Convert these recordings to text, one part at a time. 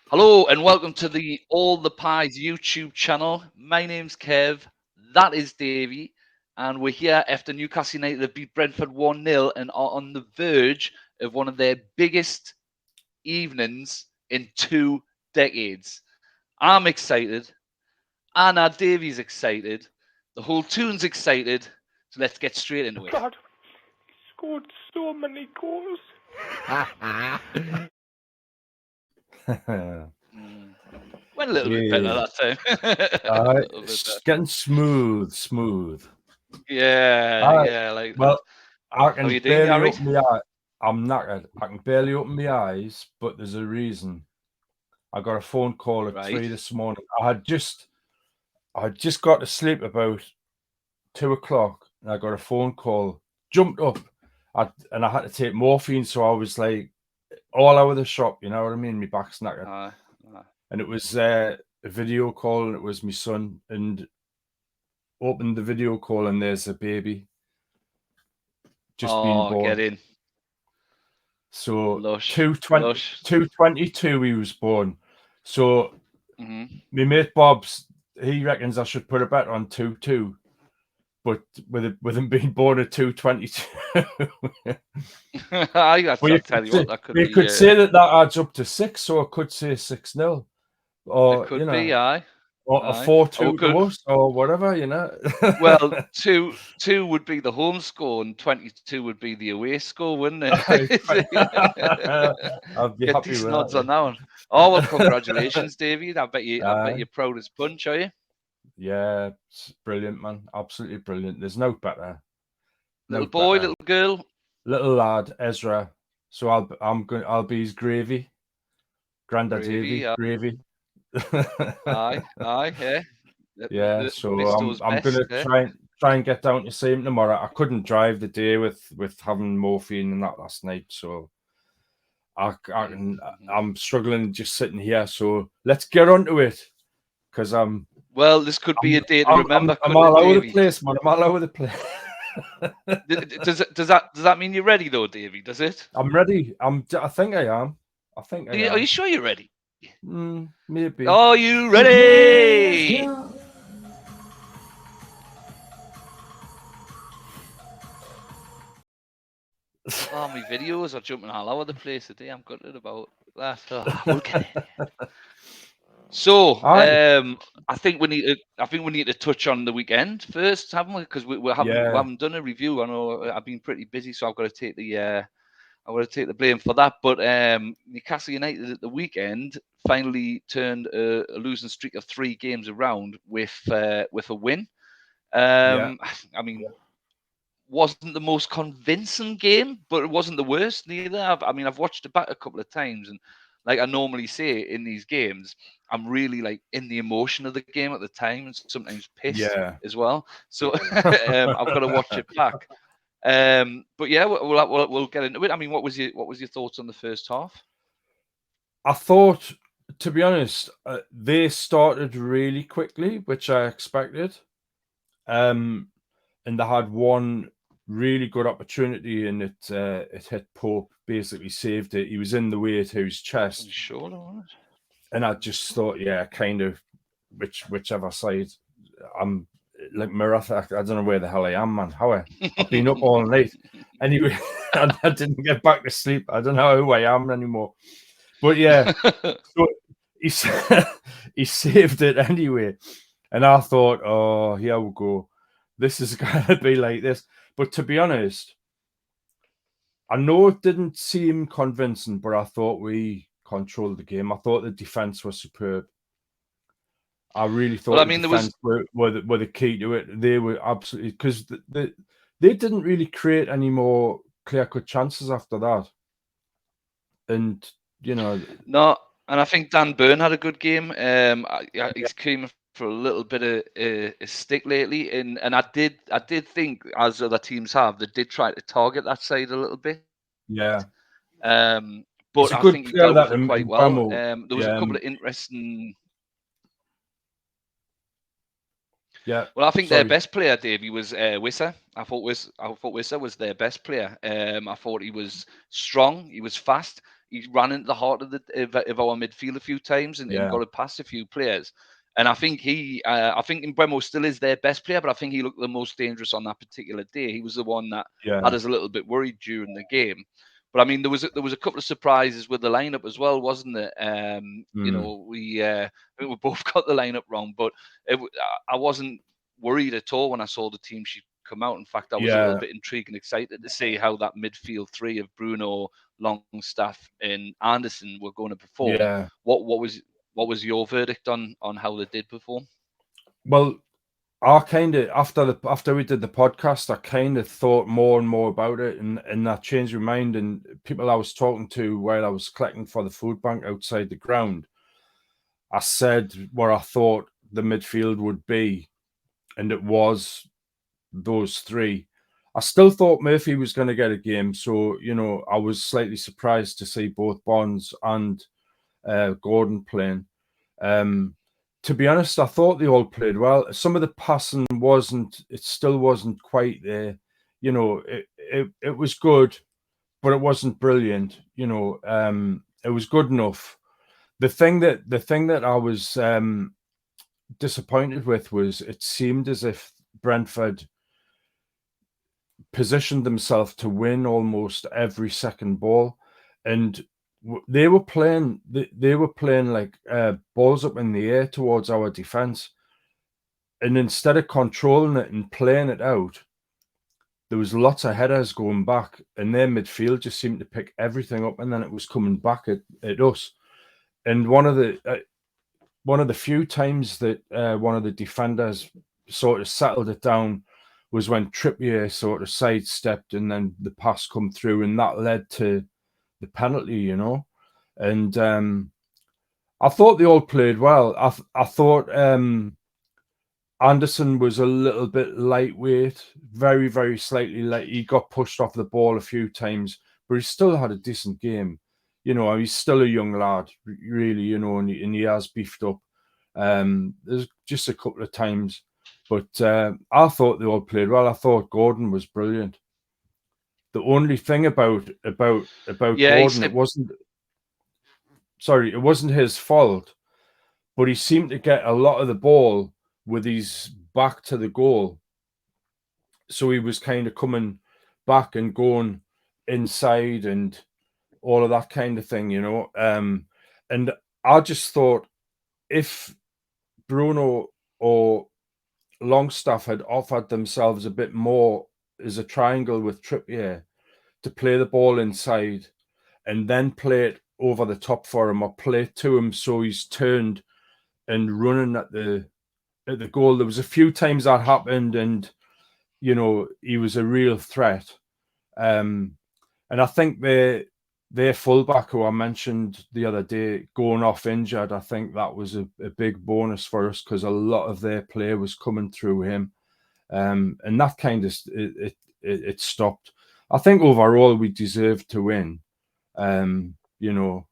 Hello and welcome to the All the Pies YouTube channel. My name's Kev, that is Davy, and we're here after Newcastle United have beat Brentford 1-0 and are on the verge of one of their biggest evenings in 2 decades. I'm excited, Anna Davy's excited, the whole tune's excited, so let's get straight into it. God, he scored so many goals. Went a little bit better that time. A little bit better. Getting smooth. Yeah, like that. Well, I How you can doing? You barely alright? open my eye. I'm knackered. I can barely open my eyes, but there's a reason. I got a phone call at Right. 3 this morning. I had just got to sleep about 2 o'clock, and I got a phone call. Jumped up, and I had to take morphine, so I was like all out of the shop. You know what I mean? My back's knackered, and it was a video call, and it was my son, and opened the video call, and there's a baby just being born. Get in. So Lush. 222 he was born. So my mate Bob's, he reckons I should put a bet on 2-2, but with him being born at 222. I tell you what, that could be. We could say that adds up to 6, so I could say 6-0, or it could be, or a 4-2 to us, or whatever, Well, two would be the home score, and 22 would be the away score, wouldn't it? I'd be Get happy decent with odds that. on that one. Oh well, congratulations, David. I bet you're proud as punch, are you? Yeah, it's brilliant, man. Absolutely brilliant. There's no better. Little boy, little girl, little lad, Ezra. So I'll be his gravy. Grandad Davy, gravy. aye, yeah. Yeah, so I'm gonna try and get down to see him tomorrow. I couldn't drive the day with having morphine and that last night, so I'm struggling just sitting here. So let's get onto it, because well, this could be a day to remember. I'm all over the place, man. I'm all over the place. Does that mean you're ready though, Davy? Does it? I'm ready. I think I am. Are you sure you're ready? Maybe. Are you ready? Oh, my videos are jumping all over the place today. I'm gutted about that. We'll get in. So, I think we need to touch on the weekend first, haven't we? Because we haven't done a review. I know I've been pretty busy, so I've got to take the blame for that. But Newcastle United at the weekend finally turned a losing streak of 3 games around with a win. I mean, wasn't the most convincing game, but it wasn't the worst neither. I've watched it back a couple of times, and like I normally say in these games, I'm really like in the emotion of the game at the time, and sometimes pissed as well. So I've got to watch it back. But yeah, we'll get into it. I mean, what was your thoughts on the first half? I thought, to be honest, they started really quickly, which I expected. And they had one really good opportunity, and it hit Pope, basically saved it. He was in the way to his chest. Sure, and I just thought, kind of, whichever side. I'm like Maratha. I don't know where the hell I am, man. I've been up all night. Anyway, I didn't get back to sleep. I don't know who I am anymore. But yeah, so he saved it anyway. And I thought, oh, here we go. This is going to be like this. But to be honest, I know it didn't seem convincing, but I thought we controlled the game. I thought the defense was superb. I really thought the defense were the key to it. They were absolutely, because they didn't really create any more clear-cut chances after that. And, No, and I think Dan Burn had a good game. He's came for a little bit of a stick lately, and I did think, as other teams have, they did try to target that side a little bit. Yeah. But I think he dealt with it quite well. There was a couple of interesting. Yeah. Well, I think their best player, Davy, was Wissa. I thought Wissa was their best player. I thought he was strong. He was fast. He ran into the heart of our midfield a few times and got it past a few players. And I think I think Mbeumo still is their best player, but I think he looked the most dangerous on that particular day. He was the one that had us a little bit worried during the game. But I mean, there was a couple of surprises with the lineup as well, wasn't there? You know, I think we both got the lineup wrong, but I wasn't worried at all when I saw the team sheet come out. In fact, I was a little bit intrigued and excited to see how that midfield three of Bruno, Longstaff, and Anderson were going to perform. Yeah. What was your verdict on how they did perform? Well, I kind of after we did the podcast, I kind of thought more and more about it, and that changed my mind. And people I was talking to while I was collecting for the food bank outside the ground, I said what I thought the midfield would be, and it was those three. I still thought Murphy was going to get a game, so you know I was slightly surprised to see both Bonds and Gordon playing. To be honest, I thought they all played well. Some of the passing still wasn't quite there. You know, it was good, but it wasn't brilliant. You know, it was good enough. The thing that I was disappointed with was it seemed as if Brentford positioned themselves to win almost every second ball, and they were playing like balls up in the air towards our defense, and instead of controlling it and playing it out, there was lots of headers going back, and their midfield just seemed to pick everything up, and then it was coming back at us. And one of the few times that one of the defenders sort of settled it down was when Trippier sort of sidestepped, and then the pass come through, and that led to the penalty, you know. And I thought they all played well. I thought Anderson was a little bit lightweight, very, very slightly light. He got pushed off the ball a few times, but he still had a decent game. You know, he's still a young lad, really, you know, and he has beefed up. There's just a couple of times, but I thought they all played well. I thought Gordon was brilliant. The only thing about Gordon, it wasn't his fault, but he seemed to get a lot of the ball with his back to the goal. So he was kind of coming back and going inside and all of that kind of thing, you know. And I just thought if Bruno or Longstaff had offered themselves a bit more as a triangle with Trippier to play the ball inside and then play it over the top for him or play it to him so he's turned and running at the goal. There was a few times that happened, and you know he was a real threat. And I think their fullback, who I mentioned the other day, going off injured, I think that was a big bonus for us because a lot of their play was coming through him, and that kind of it stopped. I think overall we deserved to win. You know,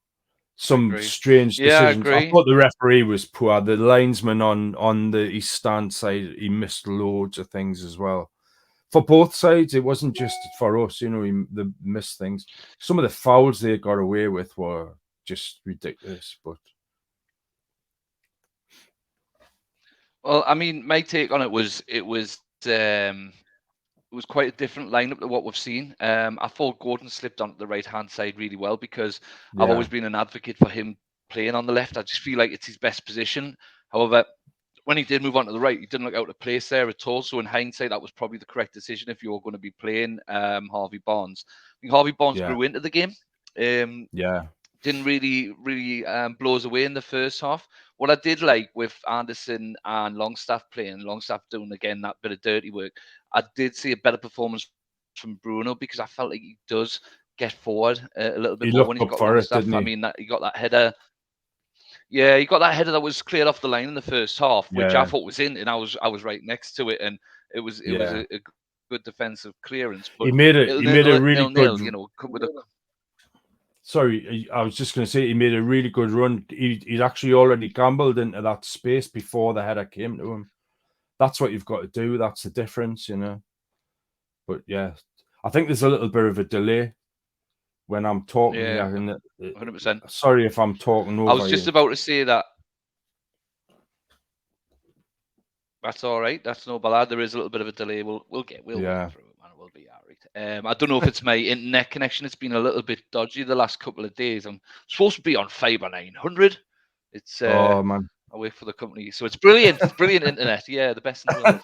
some strange decisions. I thought the referee was poor. The linesman on the East Stand side, he missed loads of things as well. For both sides, it wasn't just for us. You know, they missed things. Some of the fouls they got away with were just ridiculous. But well, I mean, my take on it was quite a different lineup to what we've seen. I thought Gordon slipped onto the right-hand side really well because I've always been an advocate for him playing on the left. I just feel like it's his best position. However, when he did move on to the right, he didn't look out of place there at all. So in hindsight, that was probably the correct decision if you were going to be playing Harvey Barnes. I think Harvey Barnes grew into the game. Didn't really blow us away in the first half. What I did like with Anderson and Longstaff playing, Longstaff doing again that bit of dirty work, I did see a better performance from Bruno because I felt like he does get forward a little bit more when he's got Longstaff. I mean, he got that header. Yeah, he got that header that was cleared off the line in the first half, which I thought was in, and I was right next to it, and it was a good defensive clearance. But he made a really good, you know, with a. Sorry, I was just going to say he made a really good run. He'd actually already gambled into that space before the header came to him. that's what you've got to do. That's the difference, you know. But yeah, I think there's a little bit of a delay when I'm talking Yeah, here. And 100%. sorry if I'm talking over I was just you. about to say that. That's all right. That's no bad. There is a little bit of a delay. We'll get through it, man. We'll be all right. I don't know if it's my internet connection. It's been a little bit dodgy the last couple of days. I'm supposed to be on fiber 900. It's Oh man, I work for the company, so it's brilliant. It's brilliant internet. Yeah, the best in the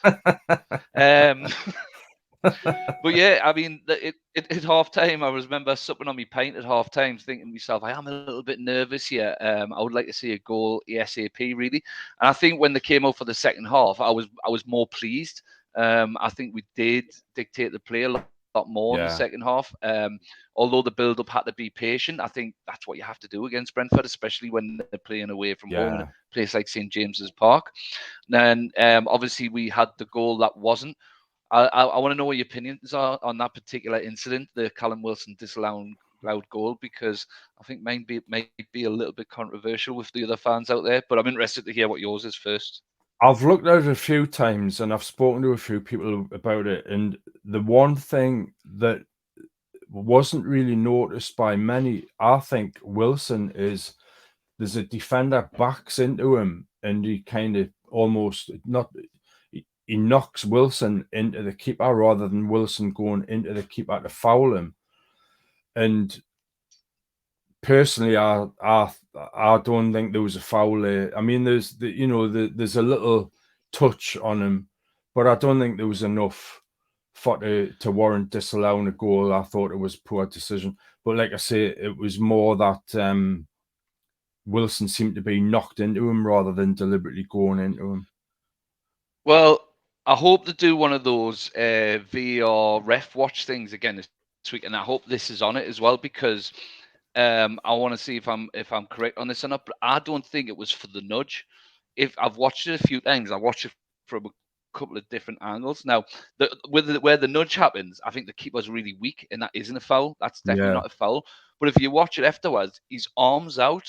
world. But yeah, I mean, at half time, I remember supping on my pint at half time, thinking to myself, I am a little bit nervous here. I would like to see a goal ASAP, really. And I think when they came out for the second half, I was more pleased. I think we did dictate the play a lot more in the second half. Although the build-up had to be patient, I think that's what you have to do against Brentford, especially when they're playing away from home in a place like St James's Park. Then obviously we had the goal that wasn't. I want to know what your opinions are on that particular incident, the Callum Wilson disallowed goal, because I think might be a little bit controversial with the other fans out there. But I'm interested to hear what yours is first. I've looked at it a few times and I've spoken to a few people about it. And the one thing that wasn't really noticed by many, I think, Wilson, is there's a defender backs into him and he kind of almost he knocks Wilson into the keeper rather than Wilson going into the keeper to foul him. And personally, I don't think there was a foul there. I mean, there's there's a little touch on him, but I don't think there was enough to warrant disallowing a goal. I thought it was a poor decision, but like I say, it was more that Wilson seemed to be knocked into him rather than deliberately going into him. Well, I hope to do one of those VR ref watch things again this week, and I hope this is on it as well, because I want to see if I'm correct on this or not. But I don't think it was for the nudge. If I've watched it a few times, I watched it from a couple of different angles. Now, where the nudge happens, I think the keeper's really weak, and that isn't a foul. That's definitely not a foul. But if you watch it afterwards, his arm's out,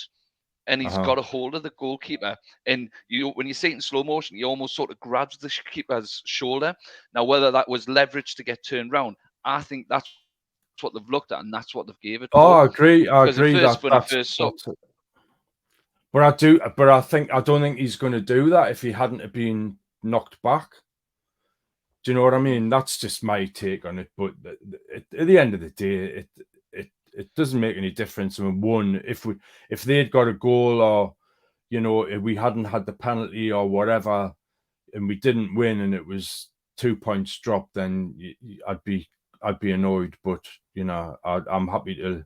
and he's got a hold of the goalkeeper. And when you see it in slow motion, he almost sort of grabs the keeper's shoulder. Now, whether that was leverage to get turned round, I think that's what they've looked at, and that's what they've gave it for. I agree. Because at first, when I first saw, but I don't think he's going to do that if he hadn't have been knocked back. Do you know what I mean? That's just my take on it. But at the end of the day, it doesn't make any difference. I mean, one, if they'd got a goal, or if we hadn't had the penalty or whatever, and we didn't win, and it was 2 points dropped, then I'd be annoyed. But I'm happy to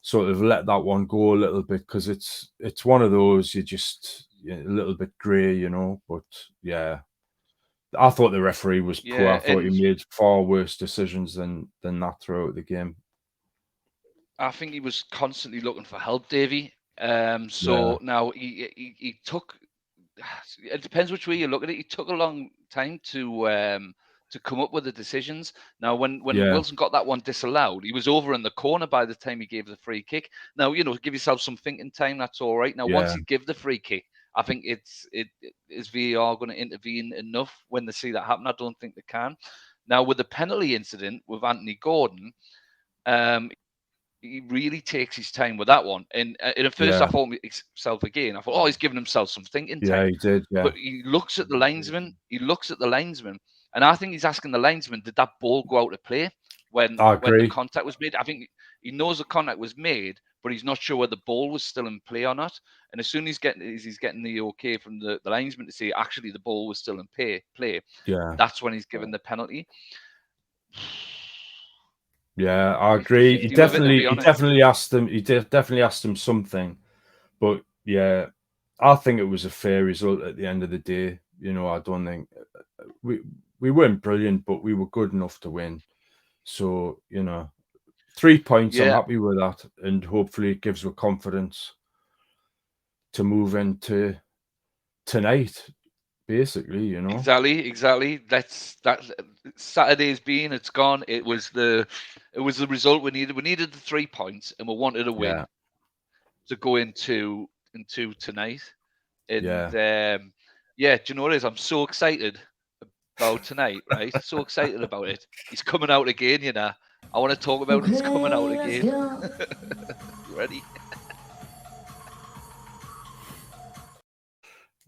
sort of let that one go a little bit, because it's one of those you just a little bit grey, But yeah. I thought the referee was poor. I thought he made far worse decisions than that throughout the game. I think he was constantly looking for help, Davy. Now he took. It depends which way you look at it. He took a long time to come up with the decisions. Now, when Wilson got that one disallowed, he was over in the corner by the time he gave the free kick. Now, give yourself some thinking time. That's all right. Now, once you give the free kick, I think is VAR going to intervene enough when they see that happen? I don't think they can. Now, with the penalty incident with Anthony Gordon, he really takes his time with that one. And at first, I thought himself again. I thought, he's giving himself some thinking time. Yeah, he did. Yeah. But he looks at the linesman. And I think he's asking the linesman, did that ball go out of play when the contact was made? I think he knows the contact was made, but he's not sure whether the ball was still in play or not. And as soon as he's getting the okay from the linesman to say, actually, the ball was still in play, that's when he's given the penalty. Yeah, I agree. He definitely asked him. He definitely asked him something, but yeah, I think it was a fair result at the end of the day. I don't think we weren't brilliant, but we were good enough to win. So 3 points. I'm happy with that, and hopefully it gives us confidence to move into tonight. Basically, Exactly. That Saturday's been, it's gone. It was the result we needed. We needed the 3 points, and we wanted a win to go into tonight. And do you know what it is? I'm so excited about tonight, right? So excited about it. He's coming out again, you know. I want to talk about it. He's coming out again. You ready?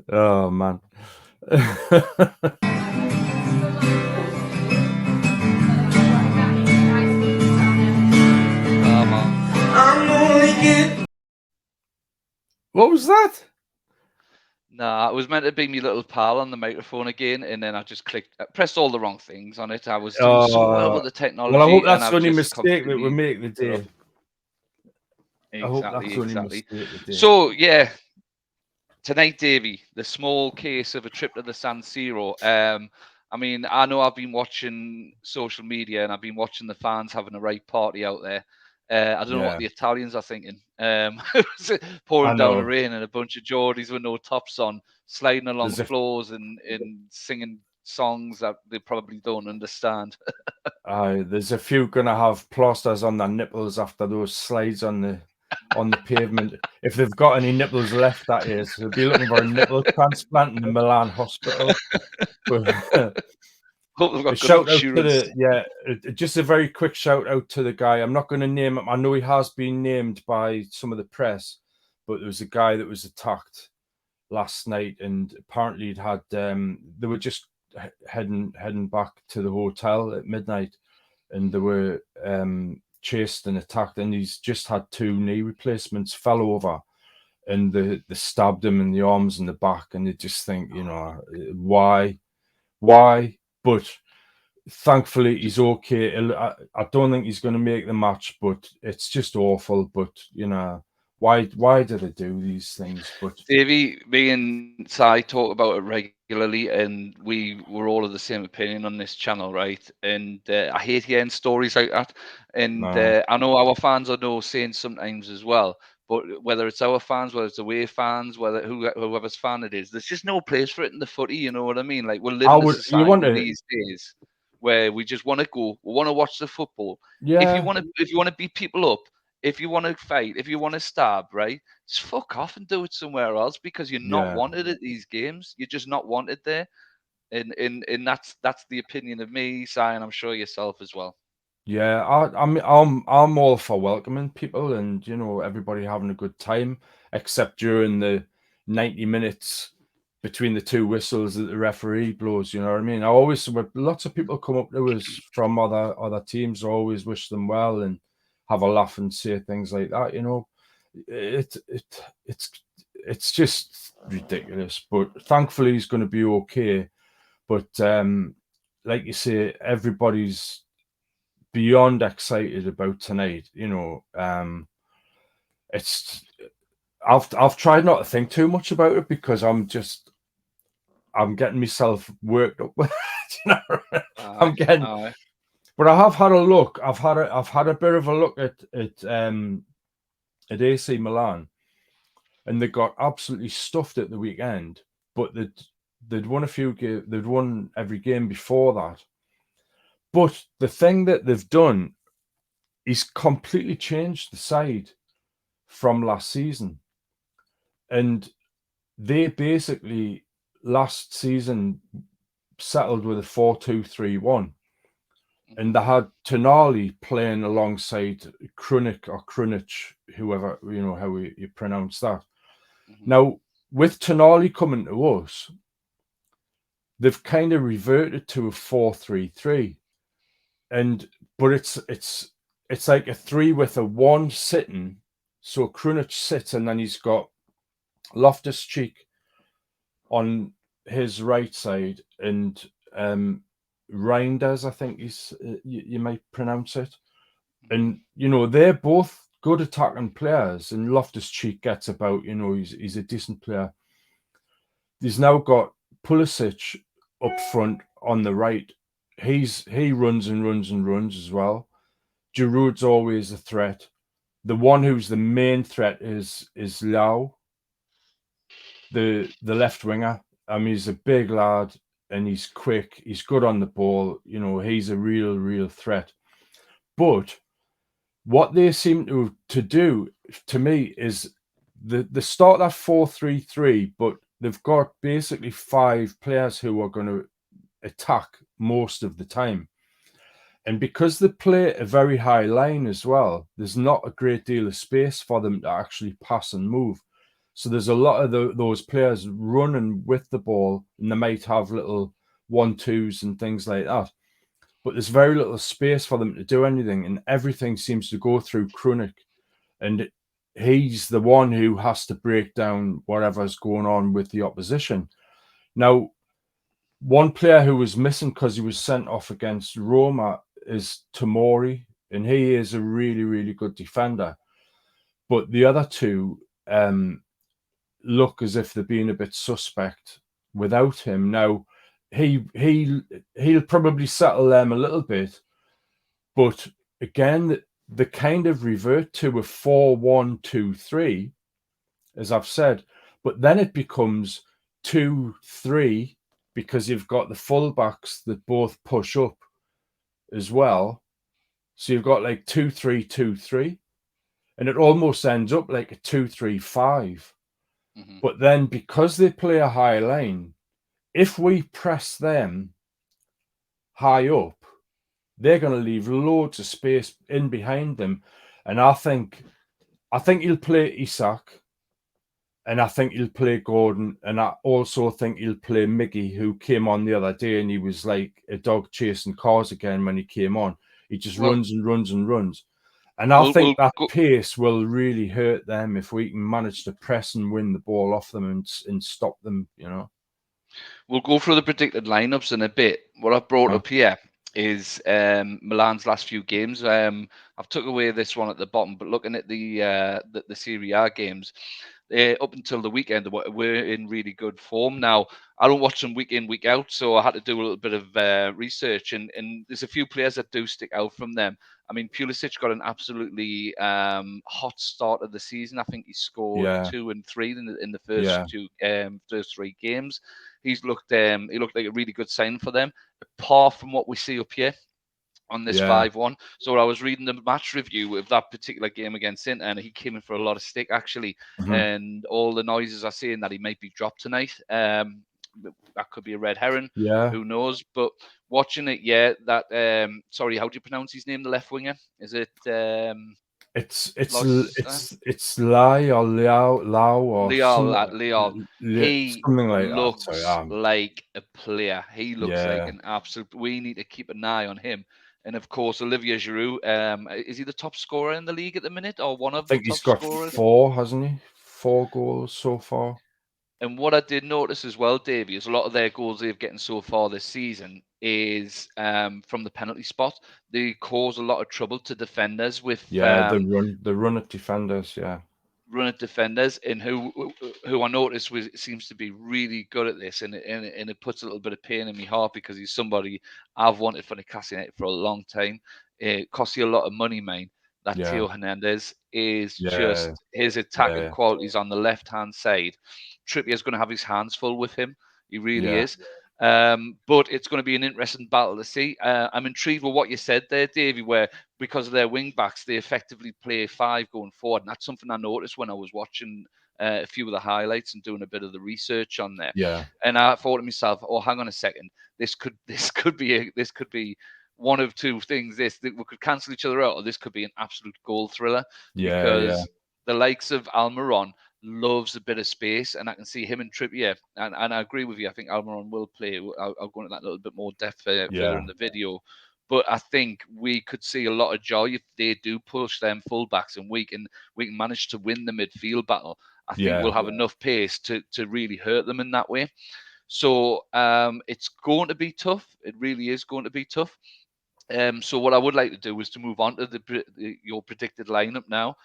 Oh man. What was that? Nah, it was meant to be my little pal on the microphone again, and then I just pressed all the wrong things on it. I was doing so well with the technology. Well, I hope that's and the only I've mistake that we make the day. Exactly, I hope that's the only mistake the day. So yeah, tonight, Davy, the small case of a trip to the San Siro. I mean, I know I've been watching social media and I've been watching the fans having a right party out there. I don't know what the Italians are thinking. Pouring down the rain and a bunch of Geordies with no tops on, sliding along floors and singing songs that they probably don't understand. There's a few gonna have plasters on their nipples after those slides on the pavement. If they've got any nipples left, that is, they'll be looking for a nipple transplant in the Milan hospital. A shout out to just a very quick shout out to the guy. I'm not going to name him. I know he has been named by some of the press, but there was a guy that was attacked last night, and apparently he'd had they were just heading back to the hotel at midnight, and they were chased and attacked, and he's just had 2 knee replacements, fell over, and they stabbed him in the arms and the back, and you just think, you know, why? But thankfully he's okay. I don't think he's going to make the match, but it's just awful. But you know, why do they do these things? But Davey, me and Si talk about it regularly, and we were all of the same opinion on this channel, right? And I hate hearing stories like that. And I know our fans are no saints sometimes as well. But whether it's our fans, whether it's away fans, whoever's fan it is, there's just no place for it in the footy. You know what I mean? Like we're living in a society these days where we just want to go, we want to watch the football. Yeah. If you want to beat people up, if you want to fight, if you want to stab, right? Just fuck off and do it somewhere else because you're not wanted at these games. You're just not wanted there. And that's the opinion of me, Si, and I'm sure yourself as well. Yeah, I'm all for welcoming people and, you know, everybody having a good time, except during the 90 minutes between the 2 whistles that the referee blows. You know what I mean? Lots of people come up to us from other teams. I always wish them well and have a laugh and say things like that. You know, it's just ridiculous. But thankfully, he's going to be okay. But like you say, everybody's beyond excited about tonight. You know, I've tried not to think too much about it because I'm getting myself worked up. You know, but I have had a look. I've had a bit of a look at AC Milan, and they got absolutely stuffed at the weekend. But they'd won they'd won every game before that. But the thing that they've done is completely changed the side from last season. And they basically last season settled with a 4-2-3-1. And they had Tonali playing alongside Krunic, whoever, you know, how you pronounce that. Now, with Tonali coming to us, they've kind of reverted to a 4-3-3. But it's like a 3 with a 1 sitting. So Krunic sits, and then he's got Loftus-Cheek on his right side, and Reinders, I think you might pronounce it. And you know, they're both good attacking players, and Loftus-Cheek gets about, you know, he's a decent player. He's now got Pulisic up front on the right. He runs and runs and runs as well. Giroud's always a threat. The one who's the main threat is Lau, the left winger. I mean, he's a big lad and he's quick. He's good on the ball. You know, he's a real threat. But what they seem to do, to me, is the start that 4-3-3, but they've got basically 5 players who are going to attack most of the time. And because they play a very high line as well, there's not a great deal of space for them to actually pass and move. So there's a lot of those players running with the ball, and they might have little 1-2s and things like that. But there's very little space for them to do anything, and everything seems to go through Krunic. And he's the one who has to break down whatever's going on with the opposition. Now, one player who was missing because he was sent off against Roma is Tomori, and he is a really, really good defender. But the other two look as if they're being a bit suspect without him. Now, he'll probably settle them a little bit, but again, they kind of revert to a 4-1-2-3, as I've said, but then it becomes 2-3 because you've got the fullbacks that both push up as well. So you've got like 2-3-2-3, and it almost ends up like a 2-3-5. Mm-hmm. But then because they play a high line, if we press them high up, they're going to leave loads of space in behind them. And I think he'll play Isak, and I think he'll play Gordon, and I also think he'll play Miggy, who came on the other day, and he was like a dog chasing cars again when he came on. He just runs and runs and runs. And I think that pace will really hurt them if we can manage to press and win the ball off them and stop them, you know. We'll go through the predicted lineups in a bit. What I've brought up here is Milan's last few games. I've took away this one at the bottom, but looking at the Serie A games, up until the weekend, we're in really good form. Now, I don't watch them week in, week out, so I had to do a little bit of research, and there's a few players that do stick out from them. I mean, Pulisic got an absolutely hot start of the season. I think he scored 2 and 3 in the first 3 games. He looked like a really good sign for them, apart from what we see up here on this 5-1. So I was reading the match review of that particular game against Inter, and he came in for a lot of stick, actually. Mm-hmm. And all the noises are saying that he might be dropped tonight. That could be a red herring. Yeah. Who knows? But watching it, that sorry, how do you pronounce his name, the left winger? Is it It's Lai or Liao or Leal. He something like looks that. like a player. He looks like an absolute. We need to keep an eye on him. And of course, Olivier Giroud. Is he the top scorer in the league at the minute, or one of the top scorers? I think he's got 4, hasn't he? 4 goals so far. And what I did notice as well, Davey, is a lot of their goals they've getting so far this season is from the penalty spot. They cause a lot of trouble to defenders with the run at defenders, run at defenders, and who I noticed seems to be really good at this, and it puts a little bit of pain in my heart because he's somebody I've wanted for Newcastle United for a long time. It costs you a lot of money, mate. That Theo Hernandez is just his attacking qualities on the left hand side. Trippier's going to have his hands full with him. He really is. But it's going to be an interesting battle to see. I'm intrigued with what you said there, Davey, where because of their wing backs, they effectively play 5 going forward. And that's something I noticed when I was watching a few of the highlights and doing a bit of the research on there. Yeah. And I thought to myself, oh, hang on a second. This could be one of two things. We could cancel each other out, or this could be an absolute goal thriller. Because the likes of Almiron loves a bit of space, and I can see him and Trippier. And I agree with you. I think Almiron will play. I'll go into that a little bit more depth further in the video. But I think we could see a lot of joy if they do push them fullbacks, and we can manage to win the midfield battle. I think we'll have enough pace to really hurt them in that way. So it's going to be tough. It really is going to be tough. So what I would like to do is to move on to your predicted lineup now.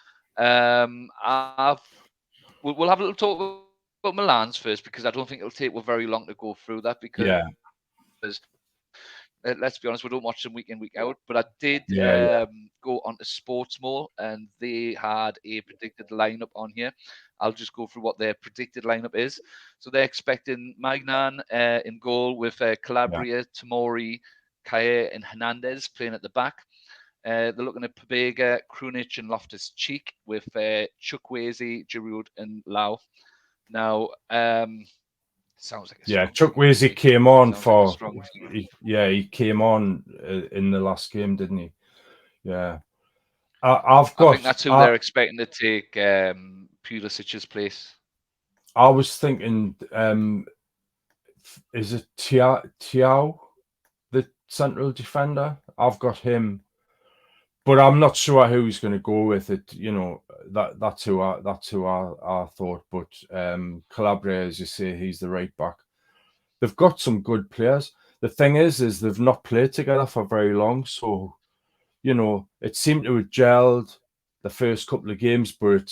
We'll have a little talk about Milan's first, because I don't think it'll take very long to go through that, because let's be honest, we don't watch them week in, week out. But I did go onto Sportsmore, and they had a predicted lineup on here. I'll just go through what their predicted lineup is. So they're expecting Magnan in goal with Calabria, Tomori, Kaye, and Hernandez playing at the back. They're looking at Pabega, Krunic, and Loftus-Cheek with Chukwueze, Giroud, and Lau. Now, Sounds like a Yeah, strong Chuck team. Weezy came on Sounds like a for. strong team. He came on in the last game, didn't he? Yeah. I've I think got. that's who they're expecting to take Pulisic's place. I was thinking, is it Tiao, the central defender? I've got him, but I'm not sure who he's going to go with. It, that's who I thought. But Calabria, as you say, he's the right back. They've got some good players. The thing is they've not played together for very long, so it seemed to have gelled the first couple of games, but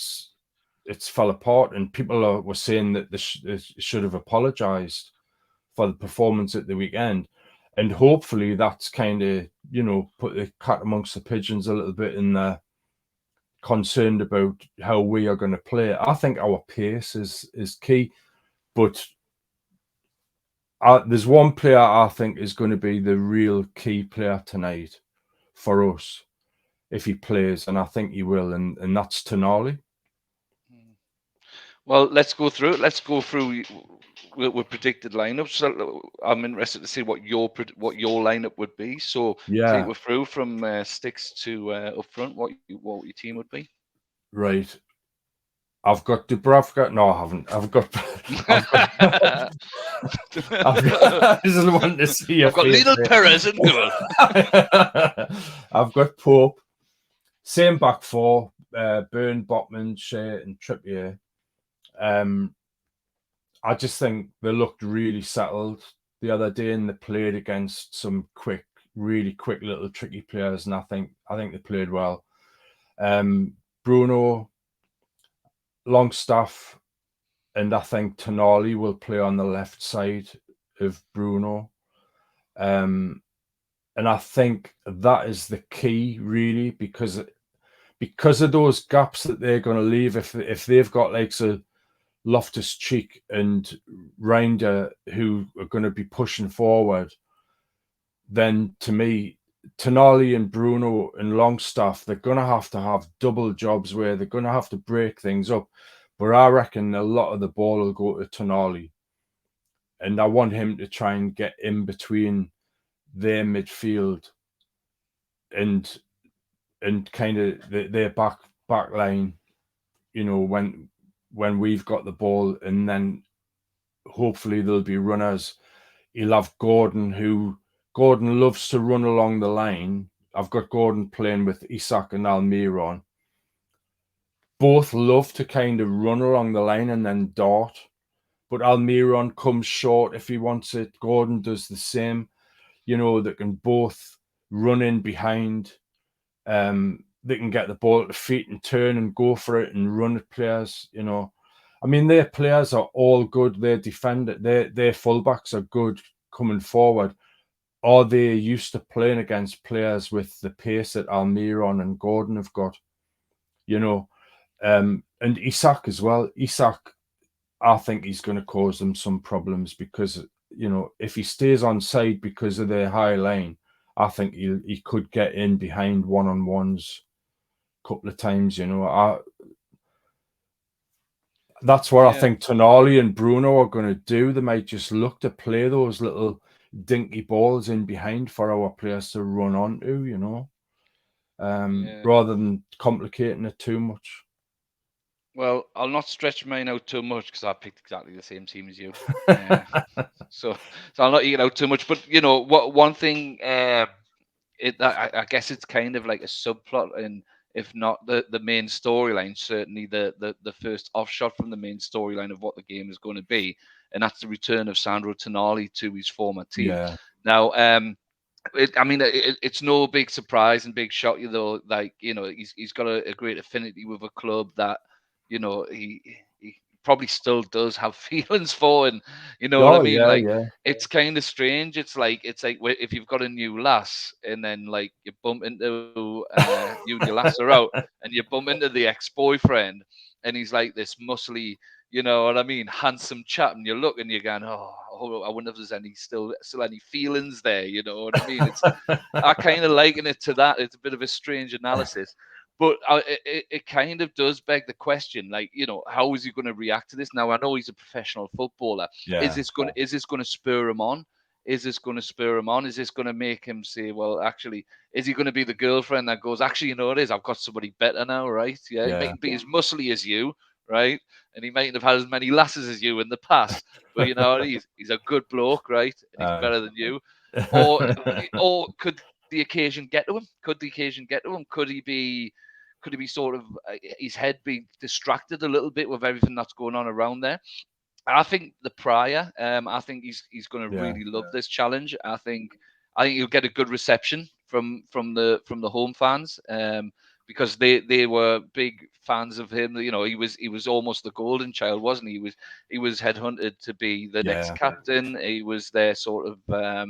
it's fell apart, and people were saying that they should have apologised for the performance at the weekend, and hopefully that's kind of put the cat amongst the pigeons a little bit, and they're concerned about how we are going to play. I think our pace is key, but there's one player I think is going to be the real key player tonight for us if he plays, and I think he will, and that's Tonali. Well, let's go through it. Let's go through with predicted lineups. So I'm interested to see what your lineup would be. So take us through from sticks to up front. What your team would be? Right. I've got Dubravka. No, I haven't. I've got. I just want to see. I've got Lionel Perez in goal. I've got Pope. Same back four: Burn, Botman, Shea, and Trippier. I just think they looked really settled the other day, and they played against some really quick little tricky players, and I think they played well. Bruno, Longstaff, and I think Tonali will play on the left side of Bruno. And I think that is the key, really, because of those gaps that they're going to leave. If they've got like Loftus-Cheek and Reinder who are going to be pushing forward, then to me, Tonali and Bruno and Longstaff, they're going to have double jobs where they're going to have to break things up. But I reckon a lot of the ball will go to Tonali. And I want him to try and get in between their midfield and kind of their back line, when we've got the ball, and then hopefully there'll be runners. He'll have Gordon loves to run along the line. I've got Gordon playing with Isak and Almiron. Both love to kind of run along the line and then dart. But Almiron comes short if he wants it. Gordon does the same. They can both run in behind. They can get the ball at the feet and turn and go for it and run at players. I mean, their players are all good. Their fullbacks are good coming forward. Are they used to playing against players with the pace that Almiron and Gordon have got? And Isak as well. Isak, I think he's going to cause them some problems because, if he stays on side because of their high line, I think he could get in behind one-on-ones a couple of times. That's what I think Tonali and Bruno are going to do. They might just look to play those little dinky balls in behind for our players to run onto, rather than complicating it too much. Well, I'll not stretch mine out too much because I picked exactly the same team as you. So I'll not eat it out too much. But one thing, I guess it's kind of like a subplot, and if not the main storyline, certainly the first offshot from the main storyline of what the game is going to be, and that's the return of Sandro Tonali to his former team. Yeah. Now, it's no big surprise and big shock, though. Like he's got a great affinity with a club that he probably still does have feelings for, and what I mean. It's kind of strange. It's like if you've got a new lass and then like you bump into you and your lass are out and you bump into the ex-boyfriend and he's like this muscly, what I mean, handsome chap, and you look and you're going, oh, I wonder if there's still any feelings there. You know what I mean? I kind of liken it to that. It's a bit of a strange analysis. But it kind of does beg the question, like, how is he going to react to this? Now, I know he's a professional footballer. Is this going to spur him on? Is this going to spur him on? Is this going to make him say, well, actually, is he going to be the girlfriend that goes, actually, you know what it is? I've got somebody better now, right? Yeah, he mightn't be as muscly as you, right? And he mightn't have had as many lasses as you in the past, but you know, he's a good bloke, right? And he's better than you. Or could the occasion get to him? Could the occasion get to him? Could he be sort of his head be distracted a little bit with everything that's going on around there? I think the Prior, I think he's going to really love this challenge. I think he'll get a good reception from the home fans, because they were big fans of him. You know, he was almost the golden child, wasn't he? He was headhunted to be the next captain. He was their sort of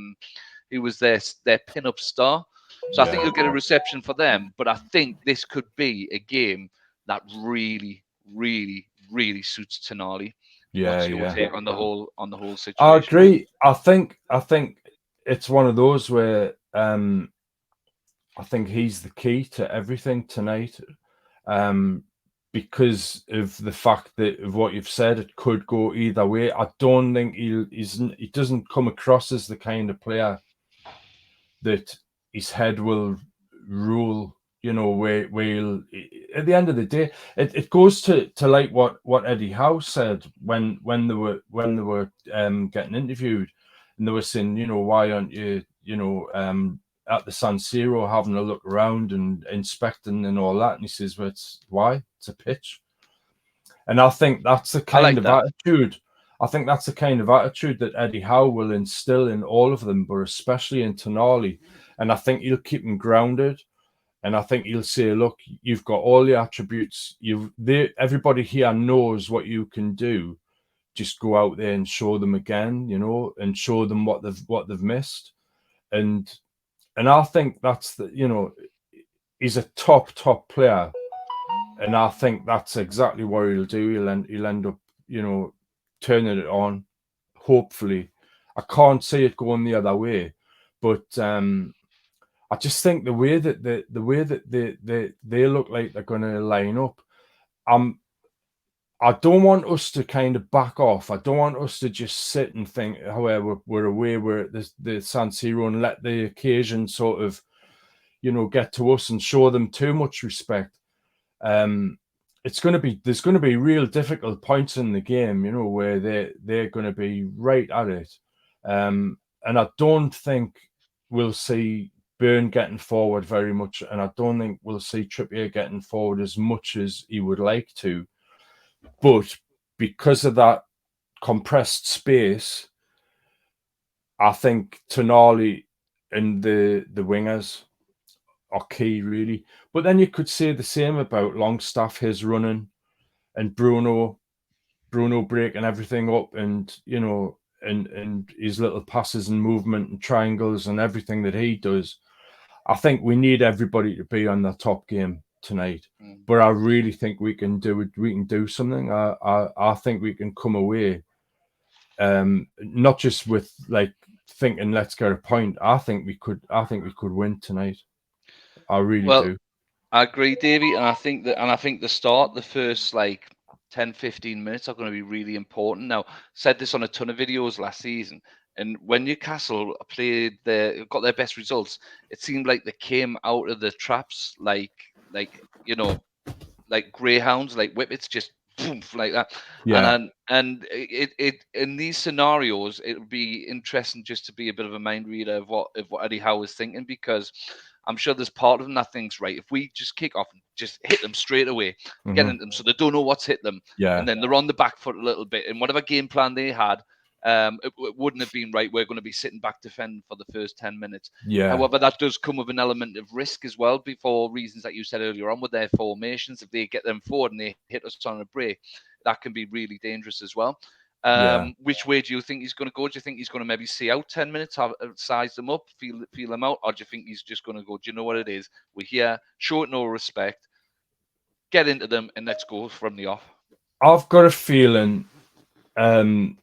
he was their pin-up star. So I think he'll get a reception for them. But I think this could be a game that really, really, really suits Tonali. What's your take on the whole situation? I agree. I think it's one of those where I think he's the key to everything tonight, because of the fact that of what you've said, it could go either way. I don't think he doesn't come across as the kind of player that his head will rule. You know, where he'll, at the end of the day, it goes to like what Eddie Howe said when they were getting interviewed, and they were saying, you know, why aren't you, at the San Siro having a look around and inspecting and all that? And he says, well, it's a pitch. And I think that's the kind of attitude. I think that's the kind of attitude that Eddie Howe will instill in all of them, but especially in Tonali. And I think he'll keep him grounded. And I think he'll say, look, you've got all the attributes. Everybody here knows what you can do. Just go out there and show them again, and show them what they've missed. And I think that's he's a top player. And I think that's exactly what he'll do. He'll end up, turning it on. Hopefully, I can't see it going the other way, but I just think the way that they look like they're going to line up, I don't want us to kind of back off. I don't want us to just sit and think, however, we're away, we're at the San Siro, and let the occasion sort of, get to us and show them too much respect. There's going to be real difficult points in the game, where they're going to be right at it. And I don't think we'll see Byrne getting forward very much, and I don't think we'll see Trippier getting forward as much as he would like to. But because of that compressed space, I think Tonali and the wingers are key, really. But then you could say the same about Longstaff, his running, and Bruno breaking everything up, and and his little passes and movement and triangles and everything that he does. I think we need everybody to be on their top game tonight. But I really think we can do it. We can do something. I think we can come away, not just with like thinking let's get a point. I think we could win tonight. I really do. I agree, Davy, and I think the first like 10, 15 minutes are going to be really important. Now, said this on a ton of videos last season, and when Newcastle got their best results, it seemed like they came out of the traps like greyhounds, like whippets, just boom, like that. Yeah. And it in these scenarios, it would be interesting just to be a bit of a mind reader of what Eddie Howe is thinking, because I'm sure there's part of them that thinks, right, if we just kick off and just hit them straight away, get into them so they don't know what's hit them, and then they're on the back foot a little bit, and whatever game plan they had, it wouldn't have been right. We're going to be sitting back defending for the first 10 minutes. However, that does come with an element of risk as well, for reasons that you said earlier on with their formations. If they get them forward and they hit us on a break, that can be really dangerous as well. Which way do you think he's going to go? Do you think he's going to maybe see out 10 minutes, size them up, feel them out? Or do you think he's just going to go, do you know what it is? We're here, show it no respect, get into them, and let's go from the off? I've got a feeling, and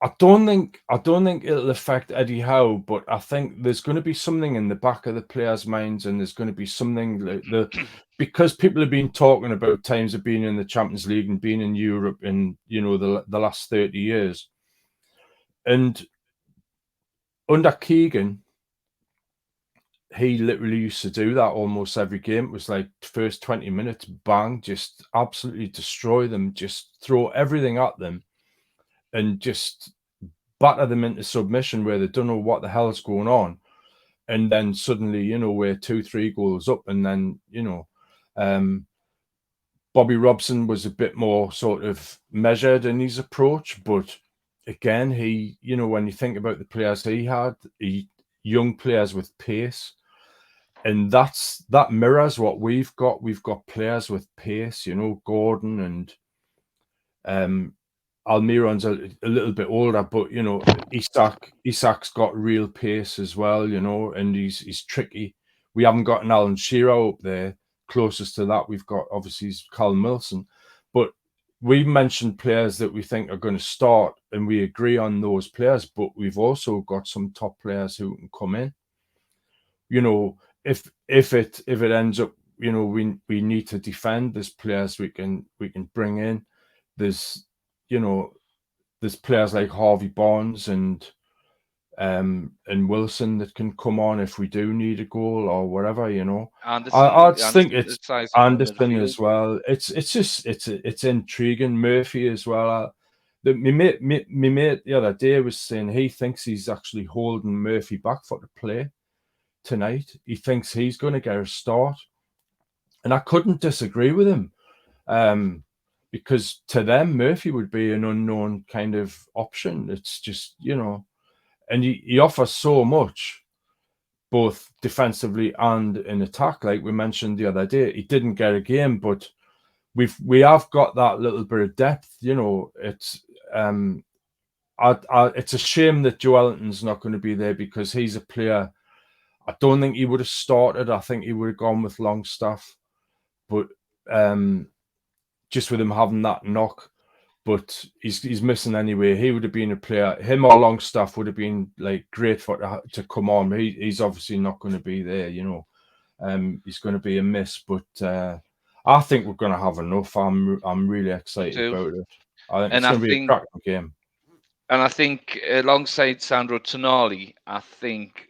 I don't think it'll affect Eddie Howe, but I think there's going to be something in the back of the players' minds, and there's going to be something because people have been talking about times of being in the Champions League and being in Europe in the last 30 years, and under Keegan, he literally used to do that almost every game. It was like first 20 minutes, bang, just absolutely destroy them, just throw everything at them, and just batter them into submission where they don't know what the hell's going on. And then suddenly, we're 2-3 goals up. And then, Bobby Robson was a bit more sort of measured in his approach. But again, he, when you think about the players he had, young players with pace. And that mirrors what we've got. We've got players with pace, Gordon and Almiron's a little bit older, but Isak's got real pace as well, and he's tricky. We haven't got an San Siro up there. Closest to that, we've got obviously Callum Wilson, but we've mentioned players that we think are going to start, and we agree on those players. But we've also got some top players who can come in. If it ends up, we need to defend. There's players we can bring in. There's players like Harvey Barnes and Wilson that can come on if we do need a goal or whatever. I just think it's Anderson as well. It's intriguing. Murphy as well. My mate the other day was saying he thinks he's actually holding Murphy back for the play tonight. He thinks he's going to get a start, and I couldn't disagree with him. Because to them, Murphy would be an unknown kind of option. It's just, and he offers so much, both defensively and in attack. Like we mentioned the other day, he didn't get a game, but we have got that little bit of depth. It's it's a shame that Joelinton's not going to be there because he's a player. I don't think he would have started. I think he would have gone with Longstaff, but just with him having that knock, but he's missing anyway. He would have been a player. Him or Longstaff would have been like great for to come on. He's obviously not going to be there. He's going to be a miss. But I think we're going to have enough. I'm really excited about it. I think it's going to be a cracking game. And I think alongside Sandro Tonali, I think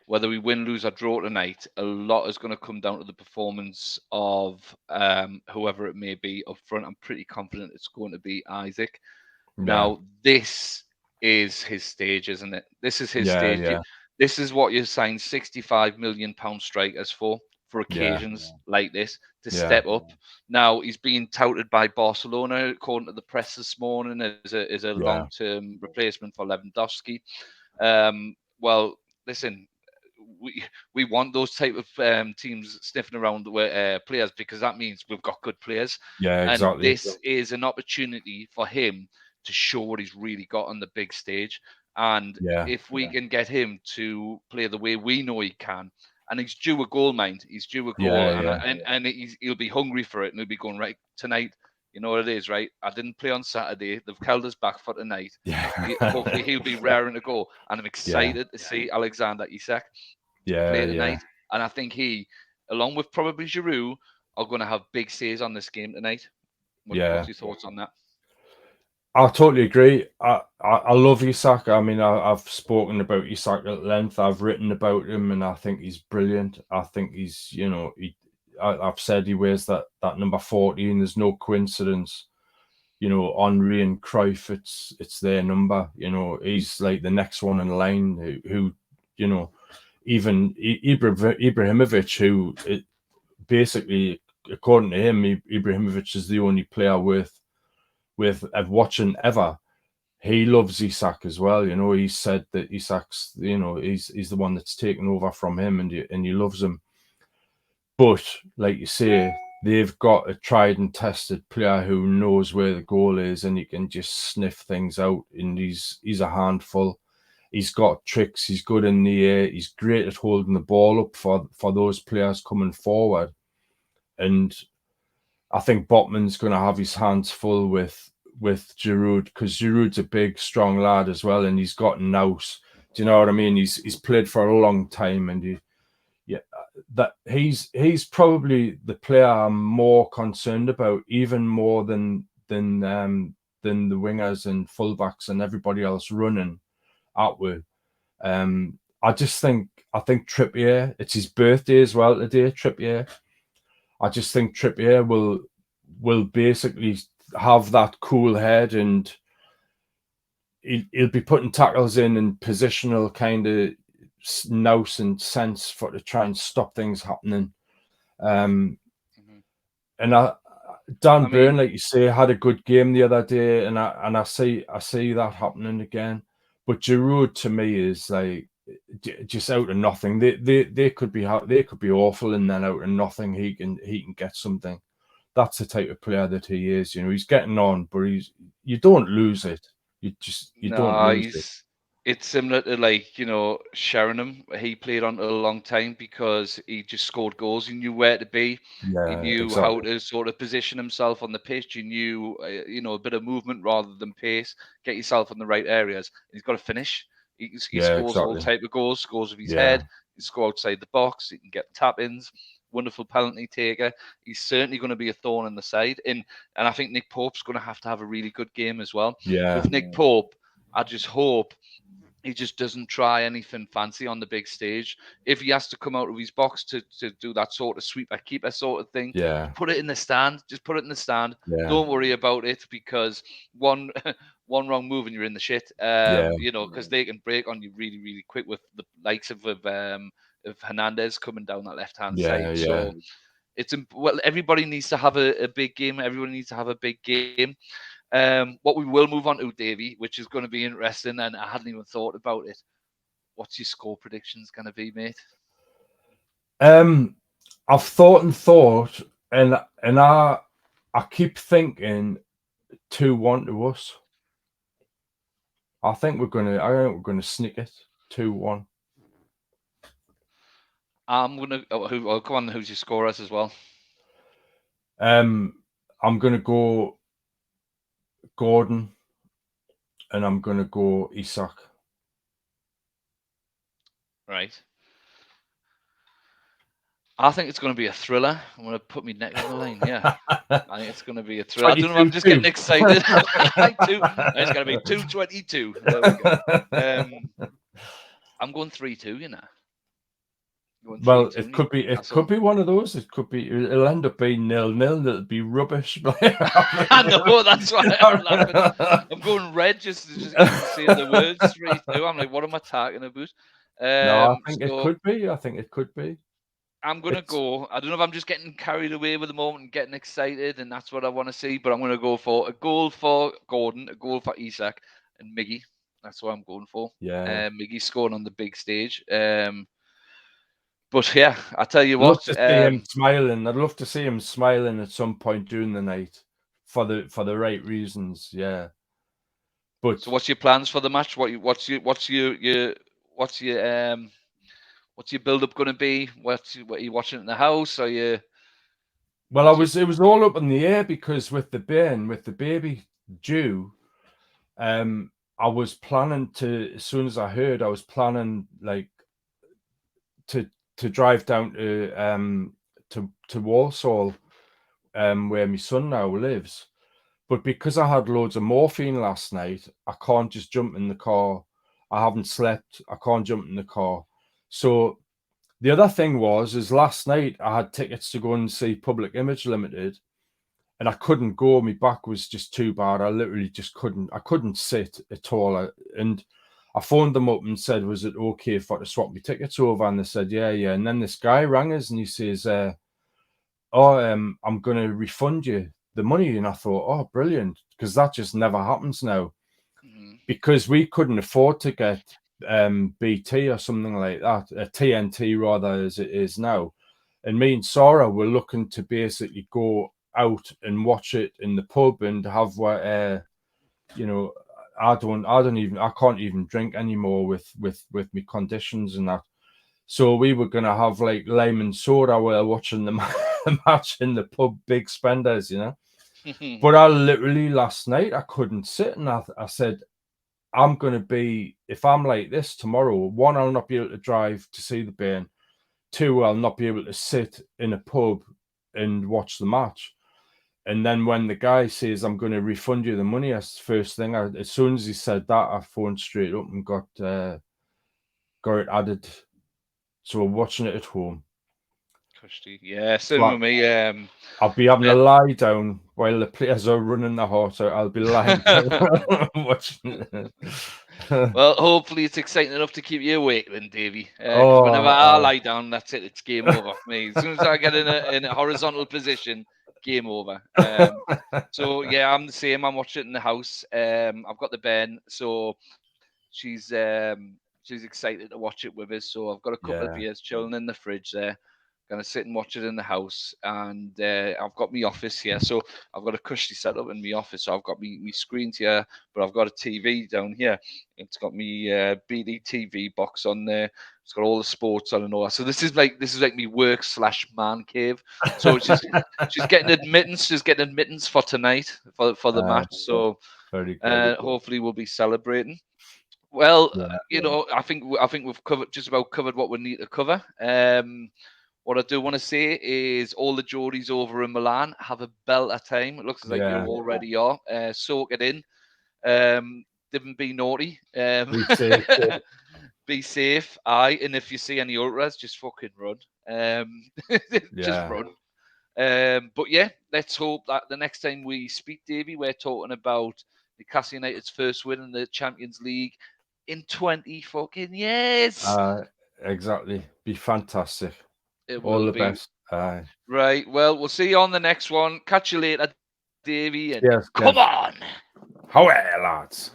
whether we win, lose, or draw tonight, a lot is going to come down to the performance of whoever it may be up front. I'm pretty confident it's going to be Isaac. Yeah. Now, this is his stage, isn't it? This is his stage. Yeah. This is what you signed £65 million strikers for occasions like this, to step up. Now, he's being touted by Barcelona, according to the press this morning, as a long-term replacement for Lewandowski. Well, listen, we want those type of teams sniffing around the players, because that means we've got good players. Yeah, exactly. And this is an opportunity for him to show what he's really got on the big stage. And if we can get him to play the way we know he can, and he's due a goal, mind. He's due a goal, and he'll be hungry for it, and he'll be going, right, tonight, you know what it is, right? I didn't play on Saturday. They've held us back for tonight. Hopefully he'll be raring to go. And I'm excited to see Alexander Isak play tonight. And I think he, along with probably Giroud, are going to have big says on this game tonight. What's your thoughts on that? I totally agree. I love Isak. I mean, I've spoken about Isak at length. I've written about him, and I think he's brilliant. I think he's, I've said he wears that number 14. There's no coincidence. Henry and Cruyff, it's their number. He's like the next one in line. Who even Ibrahimovic, who basically, according to him, Ibrahimovic is the only player worth watching ever. He loves Isak as well. He said that Isak's, he's the one that's taken over from him, and he loves him. But like you say, they've got a tried and tested player who knows where the goal is, and he can just sniff things out. And he's a handful. He's got tricks. He's good in the air. He's great at holding the ball up for those players coming forward. And I think Botman's going to have his hands full with Giroud, because Giroud's a big, strong lad as well, and he's got nous. Do you know what I mean? He's played for a long time, and he's probably the player I'm more concerned about, even more than the wingers and fullbacks and everybody else running outward. I think Trippier. It's his birthday as well today. Trippier. I just think Trippier will basically have that cool head, and he'll be putting tackles in and positional kind of nous and sense to try and stop things happening. And Dan Burn, like you say, had a good game the other day, and I see that happening again. But Giroud to me is like just out of nothing. They could be awful, and then out of nothing he can get something. That's the type of player that he is. You know, he's getting on, but you don't lose it. You don't lose it. It's similar to, like, you know, Sheringham. He played on a long time because he just scored goals. He knew where to be. Yeah, he knew exactly. how to sort of position himself on the pitch. He knew, you know, a bit of movement rather than pace. Get yourself in the right areas. He's got to finish. He scores all type of goals. Scores with his head. He scores outside the box. He can get tap-ins. Wonderful penalty taker. He's certainly going to be a thorn in the side. And I think Nick Pope's going to have a really good game as well. Yeah. With Nick Pope, I just hope he just doesn't try anything fancy on the big stage. If he has to come out of his box to do that sort of sweeper keeper sort of thing, put it in the stand. Just put it in the stand. Yeah. Don't worry about it, because one wrong move and you're in the shit. You know, because they can break on you really, really quick with the likes of Hernandez coming down that left hand side. So everybody needs to have a big game. Everyone needs to have a big game. What we will move on to, Davy, which is going to be interesting, and I hadn't even thought about it. What's your score predictions going to be, mate? I've thought, and I keep thinking 2-1 to us. I think we're gonna sneak it 2-1. I'm gonna. Come on, who's your scorers as well? I'm gonna go Gordon, and I'm gonna go Isak. Right. I think it's going to be a thriller. I'm going to put my neck on the line. Yeah, I think it's going to be a thriller. I don't know. I'm just getting excited. It's going to be 2-22. There we go. I'm going 3-2. You know. Well, it could be. It could be one of those. It could be. It'll end up being 0-0. It'll be rubbish. I know. That's why I'm laughing. I'm going red just saying the words 3-2. I'm like, what am I talking about? No, I think it could be. I think it could be. I'm going to go. I don't know if I'm just getting carried away with the moment and getting excited, and that's what I want to see. But I'm going to go for a goal for Gordon, a goal for Isak, and Miggy. That's what I'm going for. Yeah. Miggy's scoring on the big stage. But yeah, I tell you what. I'd love to see him smiling. I'd love to see him smiling at some point during the night for the right reasons. Yeah. But so, what's your plans for the match? What's your build up going to be? What are you watching in the house? Are you? Well, it was all up in the air because with the baby due, I was planning to, as soon as I heard, I was planning like to drive down to Walsall, where my son now lives. But because I had loads of morphine last night, I can't just jump in the car. I haven't slept. I can't jump in the car. So the other thing is last night I had tickets to go and see Public Image Limited, and I couldn't go. My back was just too bad. I literally just couldn't. I couldn't sit at all. And I phoned them up and said, was it okay for to swap my tickets over? And they said, yeah. And then this guy rang us and he says, I'm going to refund you the money. And I thought, oh, brilliant, because that just never happens now. Because we couldn't afford to get BT or something like that, TNT rather, as it is now. And me and Sarah were looking to basically go out and watch it in the pub and have you know, I can't even drink anymore with my conditions and that. So we were gonna have like lime and soda while watching the match in the pub, big spenders, you know. But I literally last night I couldn't sit, and I said, I'm going to be, if I'm like this tomorrow, one, I'll not be able to drive to see the Bayern. Two, I'll not be able to sit in a pub and watch the match. And then when the guy says, I'm going to refund you the money, that's the first thing. As soon as he said that, I phoned straight up and got it added. So we're watching it at home. Yeah, same with me. I'll be having a lie down while the players are running the horse out. I'll be lying down watching it. Well, hopefully it's exciting enough to keep you awake then, Davy. Because whenever I lie down, that's it. It's game over for me. As soon as I get in a horizontal position, game over. So yeah, I'm the same. I'm watching it in the house. I've got the Ben, so she's excited to watch it with us. So I've got a couple of beers chilling in the fridge there. Gonna sit and watch it in the house, and I've got my office here, so I've got a cushy setup in my office. So I've got me screens here, but I've got a TV down here. It's got me BD TV box on there. It's got all the sports on and all that. So this is like me work / man cave. So she's getting admittance. She's getting admittance for tonight for the match. So hopefully we'll be celebrating. Well, I think we've covered what we need to cover. What I do want to say is all the Geordies over in Milan have a belter time. It looks like you already are. Soak it in. Didn't be naughty. Be safe. Aye, and if you see any ultras, just fucking run. Just run. But yeah, let's hope that the next time we speak, Davy, we're talking about Newcastle United's first win in the Champions League in 20 fucking years. Exactly. Be fantastic. It all will the be. best. Right. Well, we'll see you on the next one. Catch you later, Davy. And yes, come on. How are lads?